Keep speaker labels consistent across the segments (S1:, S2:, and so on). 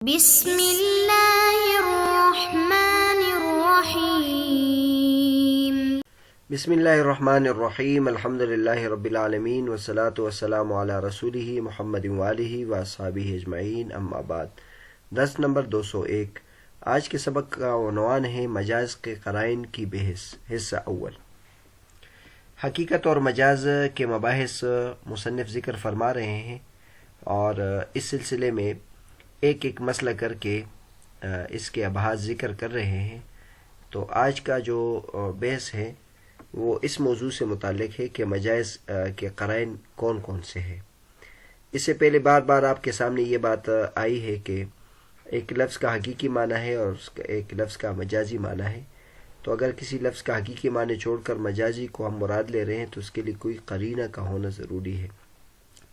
S1: بسم اللہ الرحمن الرحیم۔
S2: بسم اللہ الرحمن الرحیم، الحمد للہ رب العالمین والصلاة والسلام علی رسولہ محمد وآلہ واصحابہ اجمعین، اما بعد۔ درس نمبر 201۔ آج کے سبق کا عنوان ہے مجاز کے قرائن کی بحث، حصہ اول۔ حقیقت اور مجاز کے مباحث مصنف ذکر فرما رہے ہیں، اور اس سلسلے میں ایک ایک مسئلہ کر کے اس کے ابحاث ذکر کر رہے ہیں۔ تو آج کا جو بحث ہے وہ اس موضوع سے متعلق ہے کہ مجاز کے قرائن کون کون سے ہیں۔ اس سے پہلے بار بار آپ کے سامنے یہ بات آئی ہے کہ ایک لفظ کا حقیقی معنی ہے اور ایک لفظ کا مجازی معنی ہے۔ تو اگر کسی لفظ کا حقیقی معنی چھوڑ کر مجازی کو ہم مراد لے رہے ہیں تو اس کے لیے کوئی قرینہ کا ہونا ضروری ہے،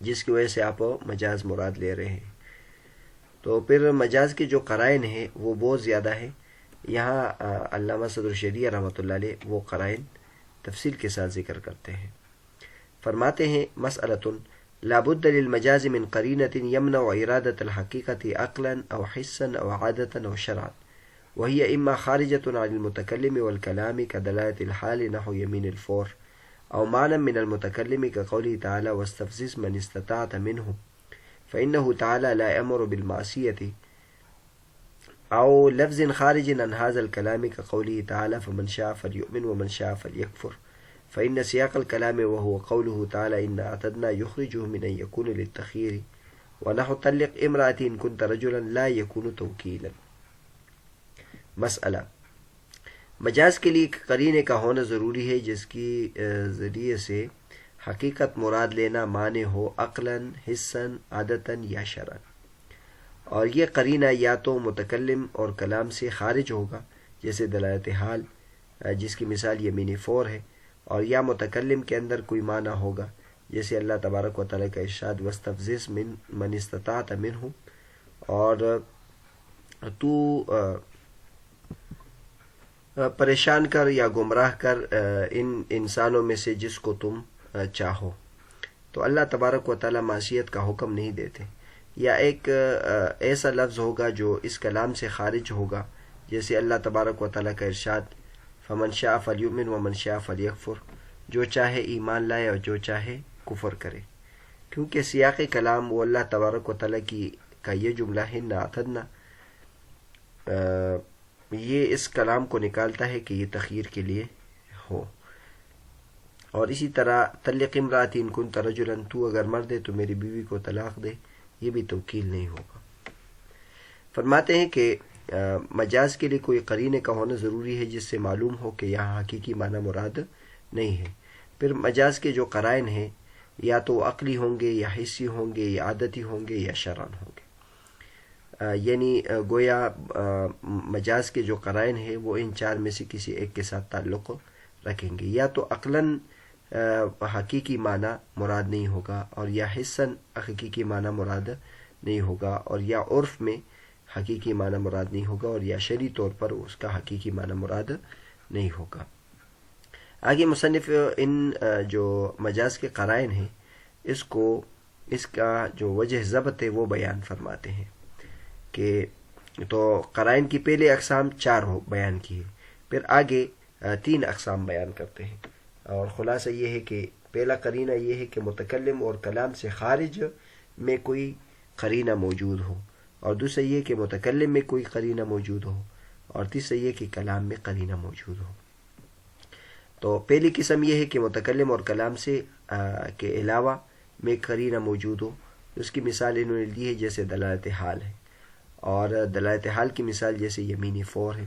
S2: جس کی وجہ سے آپ مجاز مراد لے رہے ہیں۔ تو پھر مجاز کے جو قرائن ہیں وہ بہت زیادہ ہیں۔ یہاں علامہ صدر الشریعہ رحمۃ اللہ علیہ وہ قرائن تفصیل کے ساتھ ذکر کرتے ہیں۔ فرماتے ہیں مسئلۃ لا بد للمجاز من قرینۃ یمنع ارادۃ الحقیقۃ عقلا او حسا او عادۃ او شرعا وهي اما خارجۃ عن المتکلم والکلام كدلالة الحال نحو یمین الفور او معنى من المتکلم كقوله تعالی واستفزز من استطعت منهم فإنه تعالى لا يأمر بالمعصية أو لفظ خارج عن هذا الكلام كقوله تعالى فمن شاء فليؤمن ومن شاء فليكفر فإن سياق الكلام وهو قوله تعالى إن أعتدنا يخرجه من أن يكون للتخيير ونحو طلق امرأة إن كنت رجلا لا يكون توكيلا۔ مسئلہ، مجاز کے لیے قرینے کا ہونا ضروری ہے جس کی ذریعے سے حقیقت مراد لینا معنی ہو عقلاً، حساً، عادتاً یا شرعاً، اور یہ قرینہ یا تو متکلم اور کلام سے خارج ہوگا جیسے دلالت حال جس کی مثال یمین فور ہے، اور یا متکلم کے اندر کوئی معنی ہوگا جیسے اللہ تبارک و تعالیٰ کا ارشاد واستفزز من استطعت منہم، اور تو پریشان کر یا گمراہ کر ان انسانوں میں سے جس کو تم چاہو۔ تو اللہ تبارک و تعالیٰ معصیت کا حکم نہیں دیتے۔ یا ایک ایسا لفظ ہوگا جو اس کلام سے خارج ہوگا جیسے اللہ تبارک و تعالیٰ کا ارشاد فمن شاء فلیؤمن ومن شاء فلیکفر، جو چاہے ایمان لائے اور جو چاہے کفر کرے، کیونکہ سیاق کلام وہ اللہ تبارک و تعالیٰ کا یہ جملہ ہے انا اعتدنا، یہ اس کلام کو نکالتا ہے کہ یہ تخییر کے لیے ہو۔ اور اسی طرح طلق امرأۃ ان کنت رجلا، تو اگر مرد ہے تو میری بیوی کو طلاق دے، یہ بھی توکیل نہیں ہوگا۔ فرماتے ہیں کہ مجاز کے لیے کوئی قرینے کا ہونا ضروری ہے جس سے معلوم ہو کہ یہاں حقیقی معنی مراد نہیں ہے۔ پھر مجاز کے جو قرائن ہیں یا تو عقلی ہوں گے یا حسی ہوں گے یا عادتی ہوں گے یا شرعن ہوں گے، یعنی گویا مجاز کے جو قرائن ہیں وہ ان چار میں سے کسی ایک کے ساتھ تعلق رکھیں گے، یا تو عقلاً حقیقی معنی مراد نہیں ہوگا، اور یا حسن حقیقی معنی مراد نہیں ہوگا، اور یا عرف میں حقیقی معنی مراد نہیں ہوگا، اور یا شرعی طور پر اس کا حقیقی معنی مراد نہیں ہوگا۔ آگے مصنف ان جو مجاز کے قرائن ہیں اس کا جو وجہ ضبط ہے وہ بیان فرماتے ہیں کہ تو قرائن کی پہلے اقسام چار بیان کی ہے، پھر آگے 3 اقسام بیان کرتے ہیں، اور خلاصہ یہ ہے کہ پہلا قرینہ یہ ہے کہ متکلم اور کلام سے خارج میں کوئی قرینہ موجود ہو، اور دوسرا یہ کہ متکلم میں کوئی قرینہ موجود ہو، اور تیسرا یہ کہ کلام میں قرینہ موجود ہو۔ تو پہلی قسم یہ ہے کہ متکلم اور کلام سے کے علاوہ میں قرینہ موجود ہو۔ اس کی مثال انہوں نے دی ہے جیسے دلالت حال ہے، اور دلالت حال کی مثال جیسے یمین فور ہے۔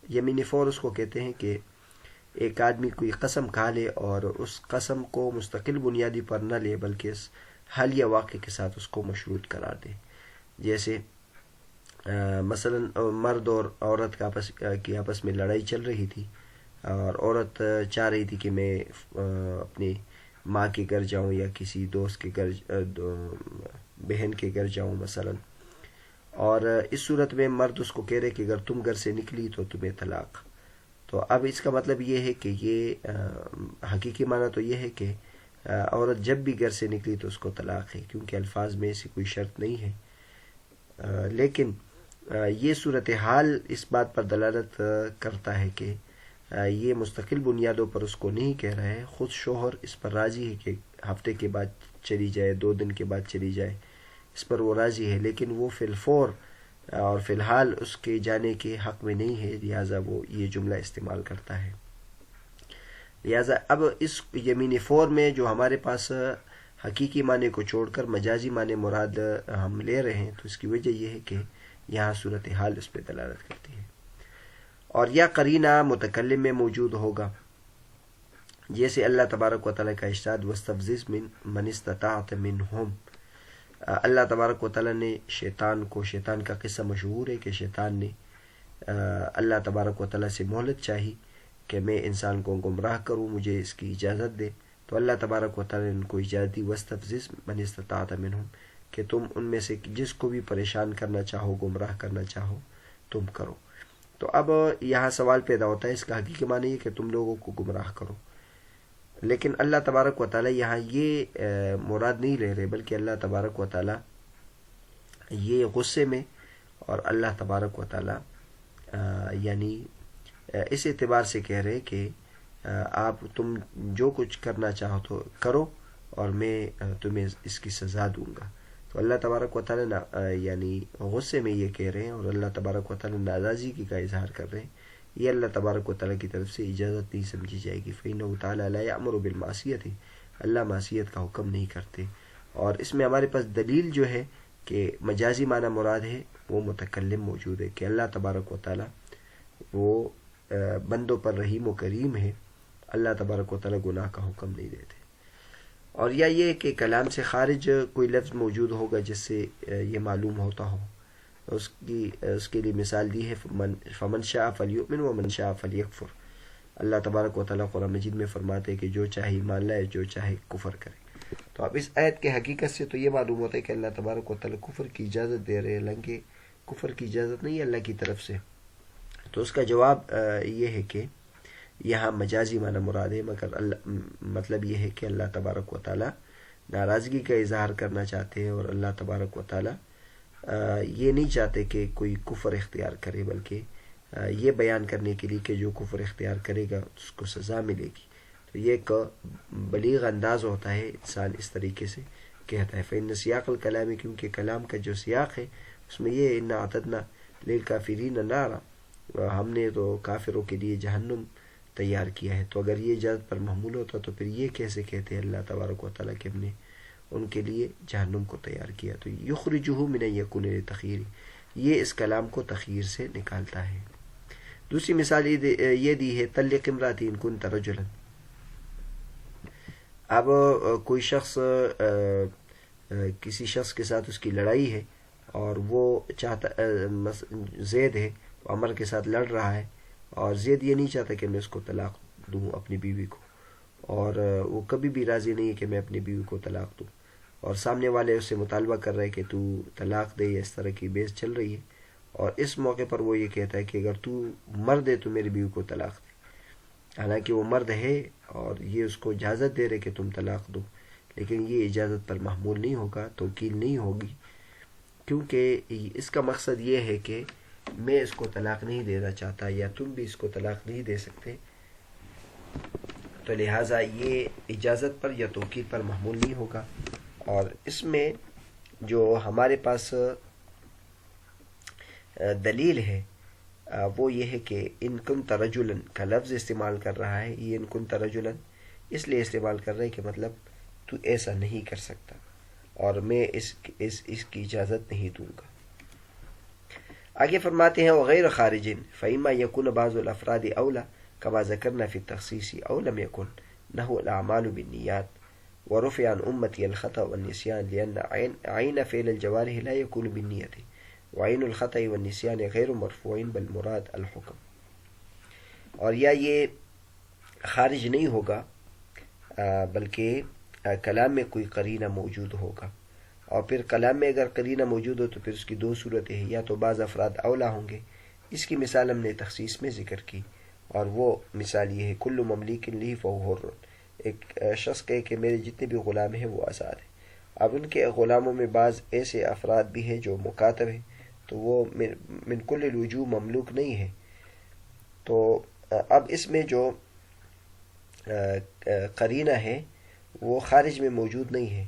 S2: یمین فور اس کو کہتے ہیں کہ ایک آدمی کوئی قسم کھا لے اور اس قسم کو مستقل بنیادی پر نہ لے بلکہ اس حل یا واقع کے ساتھ اس کو مشروط قرار دے، جیسے مثلا مرد اور عورت کی آپس میں لڑائی چل رہی تھی، اور عورت چاہ رہی تھی کہ میں اپنی ماں کے گھر جاؤں یا کسی دوست کے گھر بہن کے گھر جاؤں مثلا، اور اس صورت میں مرد اس کو کہہ رہے کہ اگر تم گھر سے نکلی تو تمہیں طلاق۔ تو اب اس کا مطلب یہ ہے کہ یہ حقیقی معنی تو یہ ہے کہ عورت جب بھی گھر سے نکلی تو اس کو طلاق ہے، کیونکہ الفاظ میں ایسی کوئی شرط نہیں ہے، لیکن یہ صورتحال اس بات پر دلالت کرتا ہے کہ یہ مستقل بنیادوں پر اس کو نہیں کہہ رہا ہے. خود شوہر اس پر راضی ہے کہ ہفتے کے بعد چلی جائے، 2 دن کے بعد چلی جائے، اس پر وہ راضی ہے، لیکن وہ فی الفور اور فی الحال اس کے جانے کے حق میں نہیں ہے، لہٰذا وہ یہ جملہ استعمال کرتا ہے. لہٰذا اب اس یمین فور میں جو ہمارے پاس حقیقی معنی کو چھوڑ کر مجازی معنی مراد ہم لے رہے ہیں، تو اس کی وجہ یہ ہے کہ یہاں صورتحال اس پہ دلالت کرتی ہے. اور یا قرینہ متکلم میں موجود ہوگا، جیسے اللہ تبارک و تعالیٰ کا ارشاد وَاسْتَفْزِزْ مَنِ اسْتَطَعْتَ مِنْهُمْ. اللہ تبارک و تعالیٰ نے شیطان کا قصہ مشہور ہے کہ شیطان نے اللہ تبارک و تعالیٰ سے مہلت چاہی کہ میں انسان کو گمراہ کروں، مجھے اس کی اجازت دے. تو اللہ تبارک و تعالیٰ نے ان کو اجازت دی وَاسْتَفْزِزْ مَنِ اسْتَطَعْتَ مِنْهُمْ کہ تم ان میں سے جس کو بھی پریشان کرنا چاہو، گمراہ کرنا چاہو، تم کرو. تو اب یہاں سوال پیدا ہوتا ہے، اس کا حقیقی معنی ہے کہ تم لوگوں کو گمراہ کرو، لیکن اللہ تبارک و تعالیٰ یہاں یہ مراد نہیں لے رہے، بلکہ اللہ تبارک و تعالیٰ یہ غصے میں، اور اللہ تبارک و تعالیٰ یعنی اس اعتبار سے کہہ رہے کہ تم جو کچھ کرنا چاہو تو کرو اور میں تمہیں اس کی سزا دوں گا. تو اللہ تبارک و تعالیٰ یعنی غصے میں یہ کہہ رہے ہیں، اور اللہ تبارک و تعالیٰ ناراضگی کا اظہار کر رہے ہیں. یہ اللہ تبارک و تعالیٰ کی طرف سے اجازت نہیں سمجھی جائے گی. فَإِنَّهُ تَعَالَى لَا يَأْمُرُ بِالْمَعْصِيَةِ، اللہ معصیت کا حکم نہیں کرتے. اور اس میں ہمارے پاس دلیل جو ہے کہ مجازی معنی مراد ہے وہ متکلم موجود ہے، کہ اللہ تبارک و تعالیٰ وہ بندوں پر رحیم و کریم ہے، اللہ تبارک و تعالیٰ گناہ کا حکم نہیں دیتے. اور یا یہ کہ کلام سے خارج کوئی لفظ موجود ہوگا جس سے یہ معلوم ہوتا ہو، اس کے لیے مثال دی ہے فمن شاء فلیؤمن ومن شاء فلیکفر. اللہ تبارک و تعالیٰ قرآن مجید میں فرماتے ہیں کہ جو چاہے ایمان لائے، جو چاہے کفر کرے. تو اب اس آیت کے حقیقت سے تو یہ معلوم ہوتا ہے کہ اللہ تبارک و تعالیٰ کفر کی اجازت دے رہے ہیں، حالانکہ کفر کی اجازت نہیں ہے اللہ کی طرف سے. تو اس کا جواب یہ ہے کہ یہاں مجازی معنی مراد ہے، مگر مطلب یہ ہے کہ اللہ تبارک و تعالیٰ ناراضگی کا اظہار کرنا چاہتے ہیں، اور اللہ تبارک و تعالیٰ یہ نہیں چاہتے کہ کوئی کفر اختیار کرے، بلکہ یہ بیان کرنے کے لیے کہ جو کفر اختیار کرے گا اس کو سزا ملے گی. تو یہ ایک بلیغ انداز ہوتا ہے، انسان اس طریقے سے کہتا ہے. فإن سیاق الکلام، کیونکہ کلام کا جو سیاق ہے اس میں یہ انا اعتدنا للکافرین نارا، ہم نے تو کافروں کے لیے جہنم تیار کیا ہے. تو اگر یہ اجازت پر محمول ہوتا تو پھر یہ کیسے کہتے ہیں اللہ تبارک و تعالیٰ کہ ہم نے ان کے لیے جہنم کو تیار کیا. تو یخرجہ من یکون لتخیر، یہ اس کلام کو تخیر سے نکالتا ہے. دوسری مثال یہ دی ہے طلق امراتی ان کنت رجلا. اب کوئی شخص کسی شخص کے ساتھ اس کی لڑائی ہے، اور وہ چاہتا زید ہے، عمر کے ساتھ لڑ رہا ہے، اور زید یہ نہیں چاہتا کہ میں اس کو طلاق دوں اپنی بیوی کو، اور وہ کبھی بھی راضی نہیں ہے کہ میں اپنی بیوی کو طلاق دوں، اور سامنے والے اس سے مطالبہ کر رہے کہ تو طلاق دے، یا اس طرح کی بحث چل رہی ہے. اور اس موقع پر وہ یہ کہتا ہے کہ اگر تو مرد ہے تو میری بیوی کو طلاق دے. حالانکہ وہ مرد ہے اور یہ اس کو اجازت دے رہے کہ تم طلاق دو، لیکن یہ اجازت پر محمول نہیں ہوگا، توکیل نہیں ہوگی، کیونکہ اس کا مقصد یہ ہے کہ میں اس کو طلاق نہیں دینا چاہتا، یا تم بھی اس کو طلاق نہیں دے سکتے. تو لہٰذا یہ اجازت پر یا توکید پر محمول نہیں ہوگا. اور اس میں جو ہمارے پاس دلیل ہے وہ یہ ہے کہ ان کنت رجلا کا لفظ استعمال کر رہا ہے. یہ ان کنت رجلا اس لیے استعمال کر رہا ہے کہ مطلب تو ایسا نہیں کر سکتا، اور میں اس کی اجازت نہیں دوں گا. آگے فرماتے ہیں وغیر خارج فإما يكون بعض الافراد اولى كما ذكرنا في التخصيص او لم يكن نحو الاعمال بالنيات ورفع عن امتي الخطأ والنسيان لان عين فعل الجوارح لا يكون بالنية وعين الخطأ والنسيان غير مرفوعين بل مراد الحكم. اور یا یہ خارج نہیں ہوگا بلکہ کلام میں کوئی قرینہ موجود ہوگا. اور پھر کلام میں اگر قرینہ موجود ہو تو پھر اس کی دو صورتیں ہیں، یا تو بعض افراد اولا ہوں گے، اس کی مثال ہم نے تخصیص میں ذکر کی، اور وہ مثال یہ ہے کل مملوک لی فہو حر، ایک شخص کہے کہ میرے جتنے بھی غلام ہیں وہ آزاد ہیں. اب ان کے غلاموں میں بعض ایسے افراد بھی ہیں جو مکاتب ہیں، تو وہ من کل الوجوہ مملوک نہیں ہے. تو اب اس میں جو قرینہ ہے وہ خارج میں موجود نہیں ہے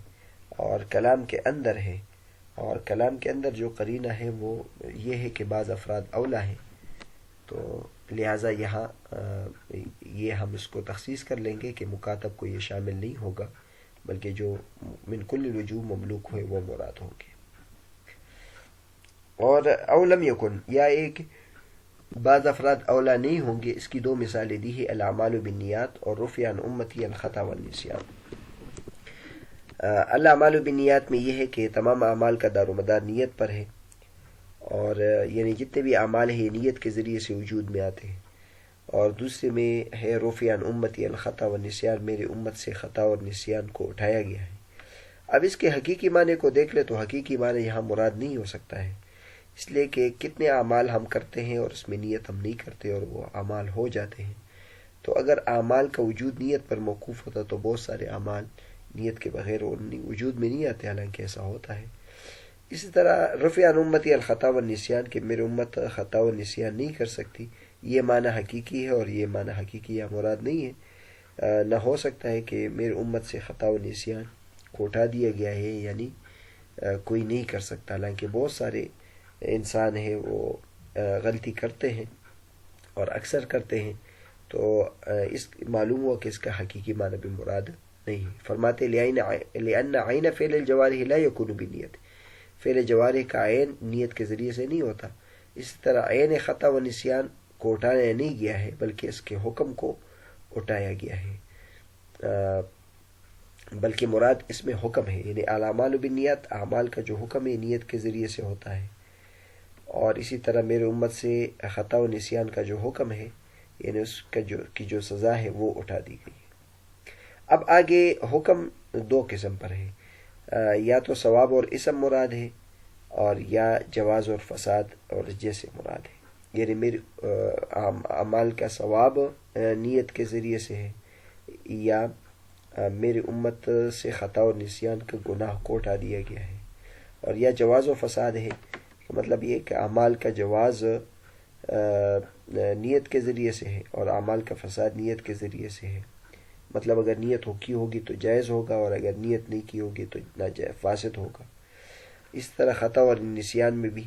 S2: اور کلام کے اندر ہے، اور کلام کے اندر جو قرینہ ہے وہ یہ ہے کہ بعض افراد اولا ہیں. تو لہٰذا یہاں یہ ہم اس کو تخصیص کر لیں گے کہ مکاتب کو یہ شامل نہیں ہوگا، بلکہ جو من کل الوجوہ مملوک ہوئے وہ مراد ہوں گے. اور اولم یکن، یا ایک بعض افراد اولا نہیں ہوں گے، اس کی دو مثالیں دی ہے، الاعمال بالنیات اور رفع عن امتی الخطا والنسیان. الاعمال بالنیات میں یہ ہے کہ تمام اعمال کا دار و مدار نیت پر ہے، اور یعنی جتنے بھی اعمال ہیں یہ نیت کے ذریعے سے وجود میں آتے ہیں. اور دوسرے میں ہے رفع عن امتی الخطا والنسیان، میرے امت سے خطا اور نسیان کو اٹھایا گیا ہے. اب اس کے حقیقی معنی کو دیکھ لے تو حقیقی معنی یہاں مراد نہیں ہو سکتا ہے، اس لیے کہ کتنے اعمال ہم کرتے ہیں اور اس میں نیت ہم نہیں کرتے اور وہ اعمال ہو جاتے ہیں. تو اگر اعمال کا وجود نیت پر موقوف ہوتا تو بہت سارے اعمال نیت کے بغیر وجود میں نہیں آتے، حالانکہ ایسا ہوتا ہے. اسی طرح رفع عن امتی الخطا والنسیان، کہ میرے امت خطا و نسیان نہیں کر سکتی، یہ معنی حقیقی ہے اور یہ معنی حقیقی یا مراد نہیں ہے. نہ ہو سکتا ہے کہ میرے امت سے خطا و نسیان کو اٹھا دیا گیا ہے، یعنی کوئی نہیں کر سکتا، حالانکہ بہت سارے انسان ہیں وہ غلطی کرتے ہیں اور اکثر کرتے ہیں. تو اس معلوم ہوا کہ اس کا حقیقی معنی بھی مراد نہیں ہے. فرماتے لأن عین فعل الجوارح لا يكون بالنیت، فعل جوارح کا عین نیت کے ذریعے سے نہیں ہوتا. اسی طرح عین خطا و نسیان کو اٹھایا نہیں گیا ہے بلکہ اس کے حکم کو اٹھایا گیا ہے، بلکہ مراد اس میں حکم ہے، یعنی الاعمال بالنیات، اعمال کا جو حکم ہے نیت کے ذریعے سے ہوتا ہے. اور اسی طرح میرے امت سے خطا و نسیان کا جو حکم ہے، یعنی اس کا جو سزا ہے وہ اٹھا دی گئی ہے. اب آگے حکم دو قسم پر ہے، یا تو ثواب اور اسم مراد ہے، اور یا جواز اور فساد اور جیسے مراد ہے. یعنی میرے اعمال کا ثواب نیت کے ذریعے سے ہے، یا میری امت سے خطا و نسیان کا گناہ کو اٹھا دیا گیا ہے، اور یا جواز و فساد ہے، مطلب یہ کہ اعمال کا جواز نیت کے ذریعے سے ہے اور اعمال کا فساد نیت کے ذریعے سے ہے. مطلب اگر نیت کی ہوگی تو جائز ہوگا، اور اگر نیت نہیں کی ہوگی تو ناجائز فاسد ہوگا. اس طرح خطا اور نسیان میں بھی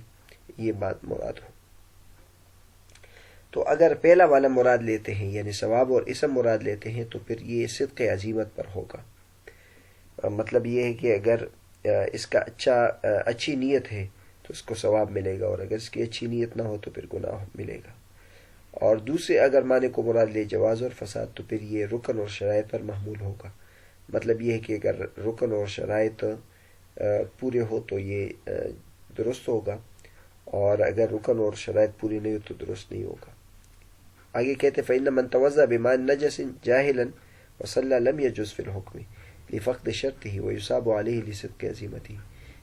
S2: یہ بات مراد ہو. تو اگر پہلا والا مراد لیتے ہیں یعنی ثواب اور اسم مراد لیتے ہیں تو پھر یہ صدق عزیمت پر ہوگا. مطلب یہ ہے کہ اگر اس کا اچھی نیت ہے تو اس کو ثواب ملے گا، اور اگر اس کی اچھی نیت نہ ہو تو پھر گناہ ملے گا. اور دوسرے اگر معنی کو مراد لے جواز اور فساد تو پھر یہ رکن اور شرائط پر محمول ہوگا. مطلب یہ ہے کہ اگر رکن اور شرائط پورے ہو تو یہ درست ہوگا، اور اگر رکن اور شرائط پوری نہیں ہو تو درست نہیں ہوگا. آگے کہتے فإن من توضأ بماء نجس جاهلا وصلى لم يجوز في الحكم لفقد شرطه ويصاب عليه لصدق عزيمته.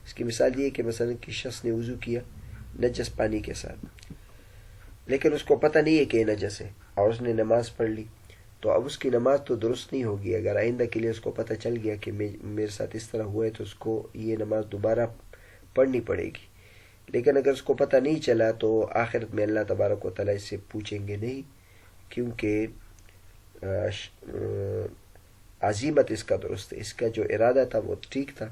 S2: اس کی مثال یہ ہے کہ مثلا کسی شخص نے وضو کیا نجس پانی کے ساتھ، لیکن اس کو پتہ نہیں ہے کہ یہ نجس ہے، اور اس نے نماز پڑھ لی، تو اب اس کی نماز تو درست نہیں ہوگی. اگر آئندہ کے لیے اس کو پتہ چل گیا کہ میرے ساتھ اس طرح ہوا ہے تو اس کو یہ نماز دوبارہ پڑھنی پڑے گی. لیکن اگر اس کو پتہ نہیں چلا تو آخرت میں اللہ تبارک و تعالیٰ اس سے پوچھیں گے نہیں، کیونکہ عزیمت اس کا درست ہے، اس کا جو ارادہ تھا وہ ٹھیک تھا،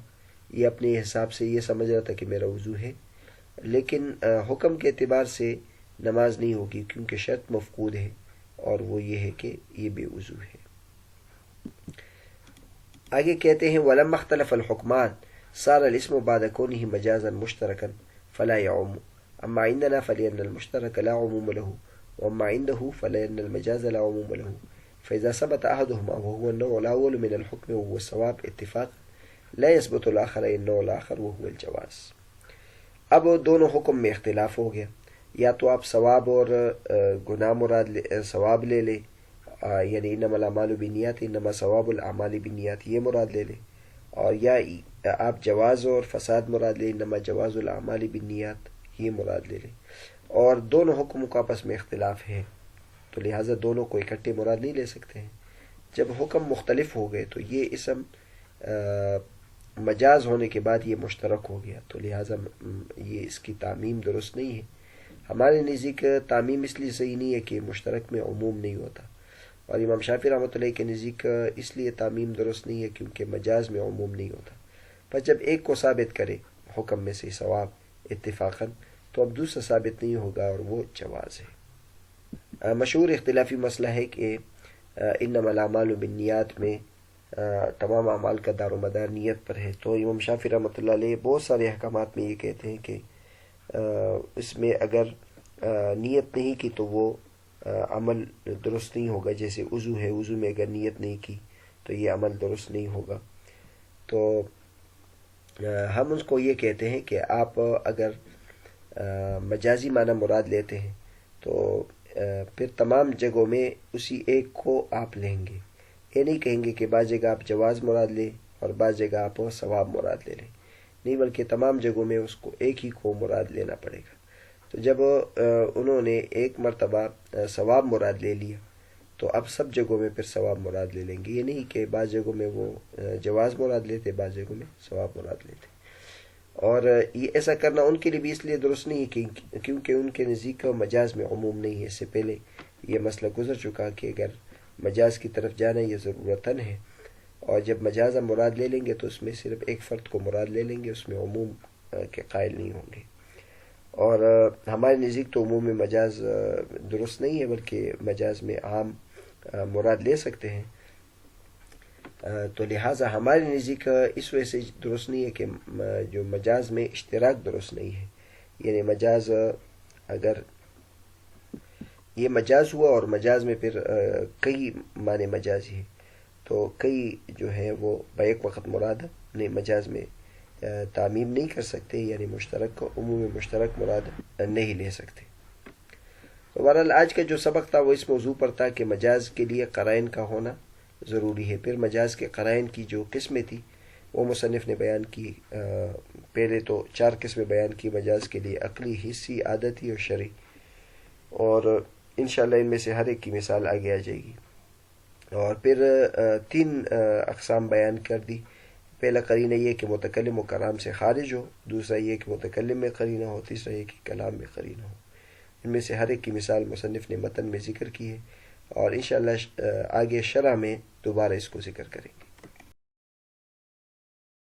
S2: یہ اپنے حساب سے یہ سمجھ رہا تھا کہ میرا وضو ہے، لیکن حکم کے اعتبار سے نماز نہیں ہوگی کیونکہ شرط مفقود ہے، اور وہ یہ ہے کہ یہ بے وضو ہے. آگے کہتے ہیں وَلَمَّا اخْتَلَفَ الْحُكْمَانِ صَارَ الْاسْمُ بَعْدَ كُونِهِ مَجَازًا مُشْتَرَكًا فَلَا يَعُمُّ أَمَّا عِندَنَا فَلِأَنَّ الْمُشْتَرَكَ لَا عُمُومَ لَهُ وَأَمَّا عِندَهُ فَلِأَنَّ الْمَجَازَ لَا عُمُومَ لَهُ فإذا ثبت أحدهما وهو النوع الأول من الحكم وهو الصواب اتفاق لا يثبت الآخر النوع الآخر وهو الجواز. اب دونوں حکم میں اختلاف ہو گیا، یا تو آپ ثواب اور گناہ مراد ثواب لے لیں، یعنی انما الاعمال بالنیات انما ثواب الاعمال بالنیات یہ مراد لے لیں، اور یا آپ جواز اور فساد مراد لیں، انما جواز الاعمال بالنیات یہ مراد لے لیں. اور دونوں حکموں کا آپس میں اختلاف ہے تو لہٰذا دونوں کو اکٹھے مراد نہیں لے سکتے ہیں. جب حکم مختلف ہو گئے تو یہ اسم مجاز ہونے کے بعد یہ مشترک ہو گیا، تو لہٰذا یہ اس کی تعمیم درست نہیں ہے۔ ہمارے نزدیک تعمیم اس لیے صحیح نہیں ہے کہ مشترک میں عموم نہیں ہوتا، اور امام شافعی رحمۃ اللہ کے نزدیک اس لیے تعمیم درست نہیں ہے کیونکہ مجاز میں عموم نہیں ہوتا۔ پر جب ایک کو ثابت کرے حکم میں سے ثواب اتفاقاً، تو اب دوسرا ثابت نہیں ہوگا، اور وہ جواز ہے۔ مشہور اختلافی مسئلہ ہے کہ انما الاعمال بالنیات میں تمام اعمال کا دار و مدار نیت پر ہے، تو امام شافعی رحمۃ اللہ علیہ بہت سارے احکامات میں یہ کہتے ہیں کہ اس میں اگر نیت نہیں کی تو وہ عمل درست نہیں ہوگا۔ جیسے وضو ہے، وضو میں اگر نیت نہیں کی تو یہ عمل درست نہیں ہوگا۔ تو ہم اس کو یہ کہتے ہیں کہ آپ اگر مجازی معنی مراد لیتے ہیں تو پھر تمام جگہوں میں اسی ایک کو آپ لیں گے، یہ نہیں کہیں گے کہ بعض جگہ آپ جواز مراد لیں اور بعض جگہ آپ ثواب مراد لے لیں، نہیں، بلکہ تمام جگہوں میں اس کو ایک ہی کو مراد لینا پڑے گا۔ تو جب انہوں نے ایک مرتبہ ثواب مراد لے لیا تو اب سب جگہوں میں پھر ثواب مراد لے لیں گے، یہ نہیں کہ بعض جگہوں میں وہ جواز مراد لیتے، بعض جگہوں میں ثواب مراد لیتے۔ اور یہ ایسا کرنا ان کے لیے بھی اس لیے درست نہیں ہے کیونکہ ان کے نزدیک مجاز میں عموم نہیں ہے۔ اس سے پہلے یہ مسئلہ گزر چکا کہ اگر مجاز کی طرف جانا یہ ضرورتاً ہے، اور جب مجاز ہم مراد لے لیں گے تو اس میں صرف ایک فرد کو مراد لے لیں گے، اس میں عموم کے قائل نہیں ہوں گے۔ اور ہمارے نزدیک تو عموم میں مجاز درست نہیں ہے، بلکہ مجاز میں عام مراد لے سکتے ہیں۔ تو لہٰذا ہمارے نزدیک اس وجہ سے درست نہیں ہے کہ جو مجاز میں اشتراک درست نہیں ہے، یعنی مجاز اگر یہ مجاز ہوا اور مجاز میں پھر کئی معنی مجازی ہیں، تو کئی جو ہیں وہ بیک وقت مراد نہیں مجاز میں تعمیم نہیں کر سکتے، یعنی مشترک عموم مشترک مراد نہیں لے سکتے۔ تو بہرحال آج کا جو سبق تھا وہ اس موضوع پر تھا کہ مجاز کے لیے قرائن کا ہونا ضروری ہے۔ پھر مجاز کے قرائن کی جو قسمیں تھی وہ مصنف نے بیان کی۔ پہلے تو 4 قسمیں بیان کی مجاز کے لیے: عقلی، حسی، عادتی اور شرعی، اور انشاءاللہ ان میں سے ہر ایک کی مثال آگے آ جائے گی۔ اور پھر 3 اقسام بیان کر دی۔ پہلا قرینہ یہ کہ متکلم و کلام سے خارج ہو، دوسرا یہ کہ متکلم میں قرینہ ہو، تیسرا یہ کہ کلام میں قرینہ ہو۔ ان میں سے ہر ایک کی مثال مصنف نے متن میں ذکر کی ہے، اور انشاءاللہ آگے شرح میں دوبارہ اس کو ذکر کریں گے۔